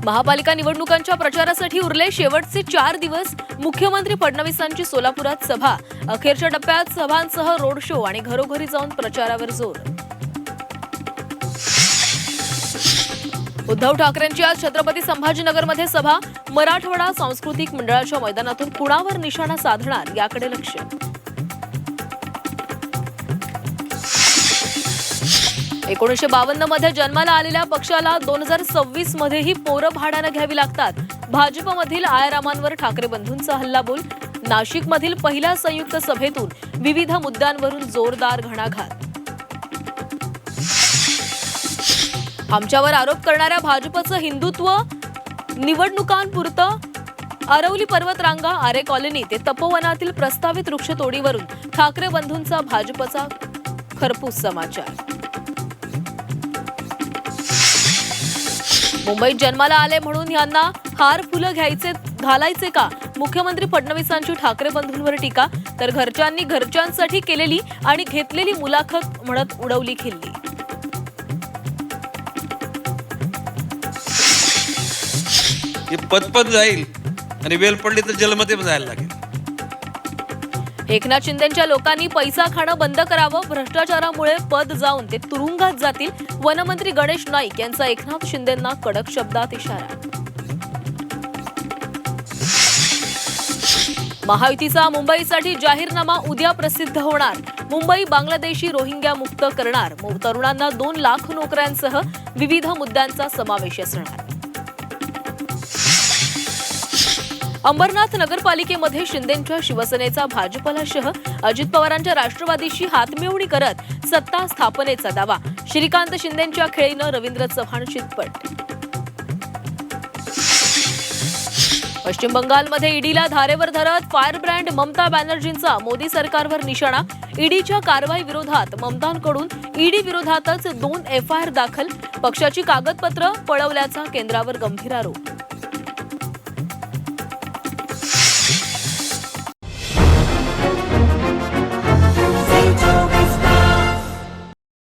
महापालिका निवडणुकांच्या प्रचारासाठी उरले शेवटचे 4 दिवस. मुख्यमंत्री फडणवीसांची सोलापुरात सभा. अखेरच्या टप्प्यात सभांसह रोड शो आणि घरोघरी जाऊन प्रचारावर जोर. उद्धव ठाकरेंची आज छत्रपती संभाजीनगरमध्ये सभा. मराठवाडा सांस्कृतिक मंडळाच्या मैदानातून कुणावर निशाणा साधणार याकडे लक्ष. एकोणीसशे 52 मध्ये जन्माला आलेल्या पक्षाला 2026 मध्येही पोरं भाड्यानं घ्यावी लागतात. भाजपमधील आयरामांवर ठाकरे बंधूंचा हल्लाबोल. नाशिकमधील पहिल्या संयुक्त सभेतून विविध मुद्द्यांवरून जोरदार घणाघात. आमच्यावर आरोप करणाऱ्या भाजपचं हिंदुत्व निवडणुकांपुरतं. आरवली पर्वतरांगा आरे कॉलनी ते तपोवनातील प्रस्तावित वृक्षतोडीवरून ठाकरे बंधूंचा भाजपचा खरपूस समाचार. मुंबईत जन्माला आले म्हणून यांना हार फुलं घालायचे का? मुख्यमंत्री फडणवीसांची ठाकरे बंधूंवर टीका. तर घरच्यांनी घरच्यांसाठी केलेली आणि घेतलेली मुलाखत म्हणत उडवली खिल्ली. हे पद जाईल आणि वेल पडली तर जलमध्ये जायला लागेल. एकनाथ शिंदेच्या लोकांनी पैसा खाणं बंद करावं. भ्रष्टाचारामुळे पद जाऊन ते तुरुंगात जातील. वनमंत्री गणेश नाईक यांचा एकनाथ शिंदेंना कडक शब्दात इशारा. महायुतीचा मुंबईसाठी जाहीरनामा उद्या प्रसिद्ध होणार. मुंबई बांगलादेशी रोहिंग्या मुक्त करणार. तरुणांना 2 लाख नोकऱ्यांसह विविध मुद्द्यांचा समावेश असणार. अंबरनाथ नगरपालिकेमध्ये शिंदेंच्या शिवसेनेचा भाजपला शह. अजित पवारांच्या राष्ट्रवादीशी हातमिळवणी करत सत्ता स्थापनेचा दावा. श्रीकांत शिंदेंच्या खेळीनं रवींद्र चव्हाण चितपट. पश्चिम बंगालमध्ये ईडीला धारेवर धरत फायर ब्रँड ममता बॅनर्जींचा मोदी सरकारवर निशाणा. ईडीच्या कारवाई विरोधात ममतांकडून ईडी विरोधातच 2 FIR दाखल. पक्षाची कागदपत्र पळवल्याचा केंद्रावर गंभीर आरोप.